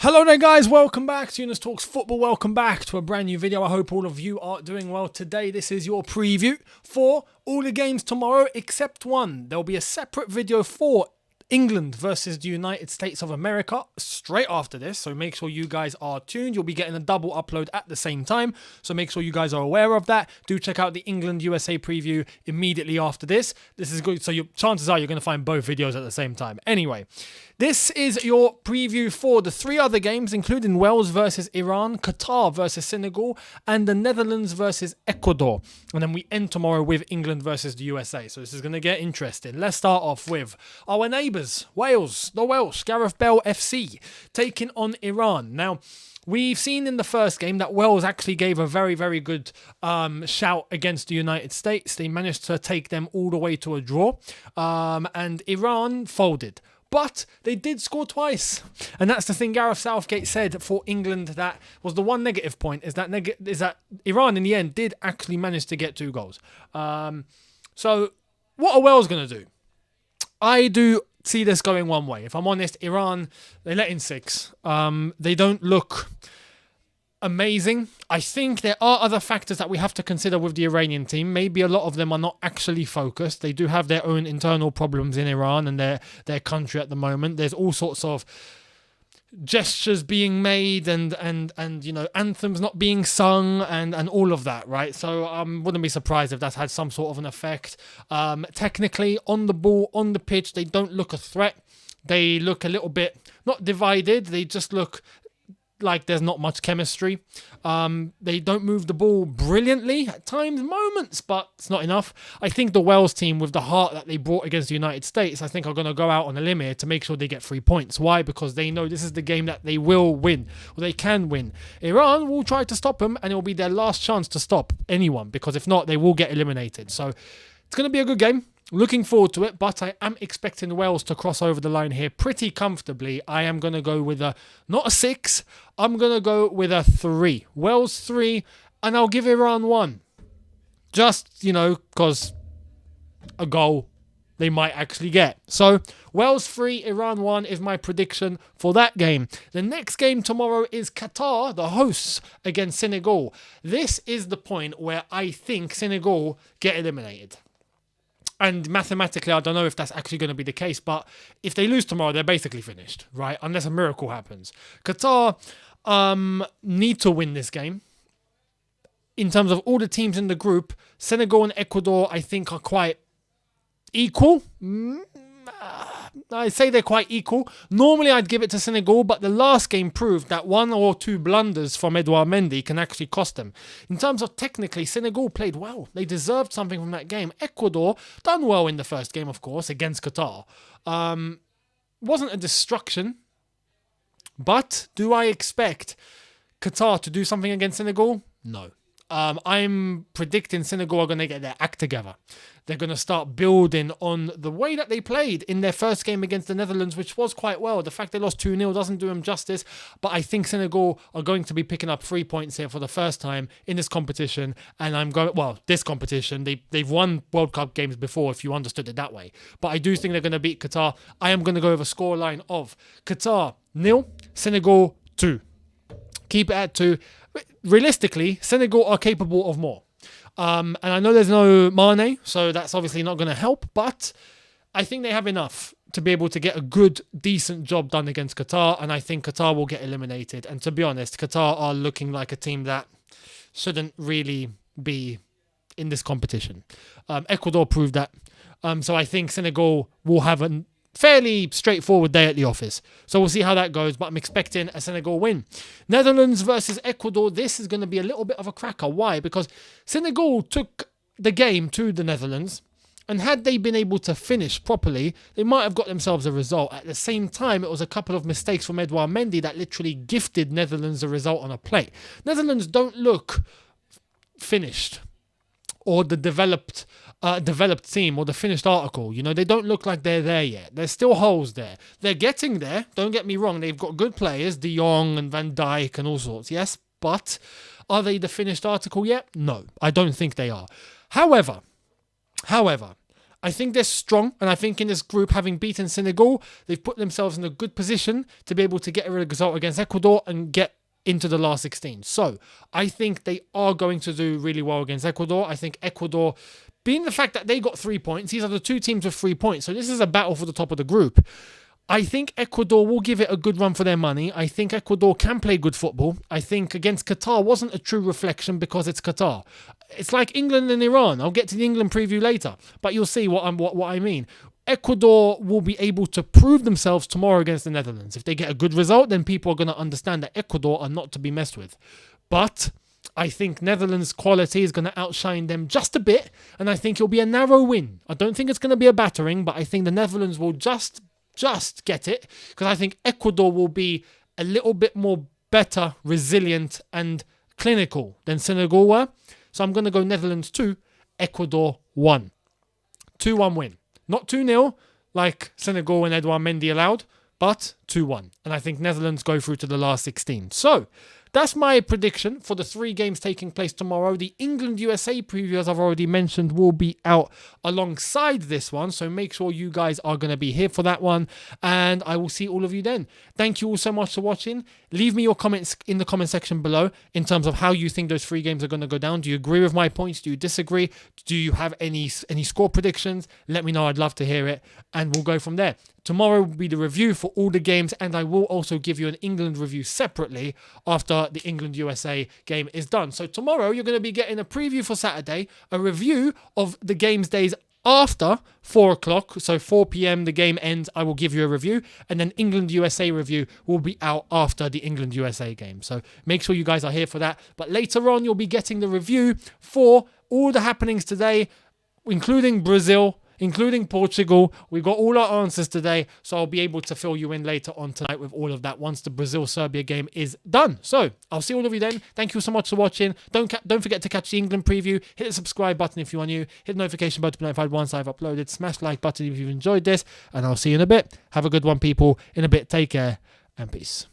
Hello there guys, welcome back to Younes Talks Football, welcome back to a brand new video. I hope all of you are doing well today. This is your preview for all the games tomorrow except one. There'll be a separate video for England versus the United States of America straight after this, so make sure you guys are tuned. You'll be getting a double upload at the same time, so make sure you guys are aware of that. Do check out the England-USA preview immediately after this. This is good, so chances are you're going to find both videos at the same time. Anyway, this is your preview for the three other games, including Wales versus Iran, Qatar versus Senegal, and the Netherlands versus Ecuador. And then we end tomorrow with England versus the USA. So this is going to get interesting. Let's start off with our neighbours, Wales, the Welsh, Gareth Bale FC, taking on Iran. Now, we've seen in the first game that Wales actually gave a very, very good shout against the United States. They managed to take them all the way to a draw, and Iran folded. But they did score twice. And that's the thing Gareth Southgate said for England that was the one negative point, is that Iran in the end did actually manage to get 2 goals. So what are Wales going to do? I do see this going one way. If I'm honest, Iran, they let in 6. They don't look amazing. I think there are other factors that we have to consider with the Iranian team. Maybe a lot of them are not actually focused. They do have their own internal problems in Iran and their country at the moment. There's all sorts of gestures being made and you know, anthems not being sung and all of that, right? So I wouldn't be surprised if that's had some sort of an effect. Technically, on the ball, on the pitch, they don't look a threat. They look a little bit, not divided, they just look like there's not much chemistry. They don't move the ball brilliantly at times, moments, but it's not enough. I think the Wales team, with the heart that they brought against the United States, I think are going to go out on a limb here to make sure they get 3 points. Why? Because they know this is the game that they will win, or they can win. Iran will try to stop them, and it will be their last chance to stop anyone, because if not, they will get eliminated. So it's going to be a good game. Looking forward to it, but I am expecting Wales to cross over the line here pretty comfortably. I am going to go with not a 6, I'm going to go with a 3. Wales 3, and I'll give Iran 1. Just, you know, because a goal they might actually get. So, Wales 3, Iran 1 is my prediction for that game. The next game tomorrow is Qatar, the hosts, against Senegal. This is the point where I think Senegal get eliminated. And mathematically, I don't know if that's actually going to be the case, but if they lose tomorrow, they're basically finished, right? Unless a miracle happens. Qatar need to win this game. In terms of all the teams in the group, Senegal and Ecuador, I think, are quite equal. I say they're quite equal. Normally, I'd give it to Senegal, but the last game proved that 1 or 2 blunders from Edouard Mendy can actually cost them. In terms of technically, Senegal played well. They deserved something from that game. Ecuador done well in the first game, of course, against Qatar. Wasn't a destruction, but do I expect Qatar to do something against Senegal? No. I'm predicting Senegal are going to get their act together. They're going to start building on the way that they played in their first game against the Netherlands, which was quite well. The fact they lost 2-0 doesn't do them justice, but I think Senegal are going to be picking up 3 points here for the first time in this competition, and this competition, they've won World Cup games before, if you understood it that way. But I do think they're going to beat Qatar. I am going to go with a scoreline of Qatar 0, Senegal 2. Keep it at 2. Realistically, Senegal are capable of more. And I know there's no Mane, so that's obviously not going to help, but I think they have enough to be able to get a good, decent job done against Qatar, and I think Qatar will get eliminated. And to be honest, Qatar are looking like a team that shouldn't really be in this competition. Ecuador proved that. So I think Senegal will have a fairly straightforward day at the office. So we'll see how that goes, but I'm expecting a Senegal win. Netherlands versus Ecuador. This is going to be a little bit of a cracker. Why? Because Senegal took the game to the Netherlands, and had they been able to finish properly, they might have got themselves a result. At the same time, it was a couple of mistakes from Edouard Mendy that literally gifted Netherlands a result on a plate. Netherlands don't look finished, or the developed team, or the finished article. You know, they don't look like they're there yet. There's still holes there. They're getting there. Don't get me wrong. They've got good players, De Jong and Van Dijk and all sorts. Yes, but are they the finished article yet? No, I don't think they are. However, I think they're strong, and I think in this group, having beaten Senegal, they've put themselves in a good position to be able to get a result against Ecuador and get into the last 16. So I think they are going to do really well against Ecuador. I think Ecuador, being the fact that they got 3 points, these are the two teams with 3 points. So this is a battle for the top of the group. I think Ecuador will give it a good run for their money. I think Ecuador can play good football. I think against Qatar wasn't a true reflection because it's Qatar. It's like England and Iran. I'll get to the England preview later, but you'll see what I mean. Ecuador will be able to prove themselves tomorrow against the Netherlands. If they get a good result, then people are going to understand that Ecuador are not to be messed with. But I think Netherlands' quality is going to outshine them just a bit, and I think it'll be a narrow win. I don't think it's going to be a battering, but I think the Netherlands will just get it, because I think Ecuador will be a little bit more better, resilient, and clinical than Senegal were. So I'm going to go Netherlands 2, Ecuador 1. 2-1 win. Not 2-0 like Senegal and Edouard Mendy allowed, but 2-1. And I think Netherlands go through to the last 16. So that's my prediction for the 3 games taking place tomorrow. The England-USA preview, as I've already mentioned, will be out alongside this one. So make sure you guys are going to be here for that one. And I will see all of you then. Thank you all so much for watching. Leave me your comments in the comment section below in terms of how you think those 3 games are going to go down. Do you agree with my points? Do you disagree? Do you have any score predictions? Let me know. I'd love to hear it. And we'll go from there. Tomorrow will be the review for all the games, and I will also give you an England review separately after the England-USA game is done. So tomorrow you're going to be getting a preview for Saturday, a review of the games days after 4 o'clock, so 4 p.m. the game ends, I will give you a review, and then England-USA review will be out after the England-USA game. So make sure you guys are here for that. But later on, you'll be getting the review for all the happenings today, including Brazil, including Portugal. We've got all our answers today, so I'll be able to fill you in later on tonight with all of that once the Brazil-Serbia game is done. So I'll see all of you then. Thank you so much for watching. Don't forget to catch the England preview. Hit the subscribe button if you are new. Hit the notification button to be notified once I've uploaded. Smash the like button if you've enjoyed this, and I'll see you in a bit. Have a good one, people. In a bit, take care and peace.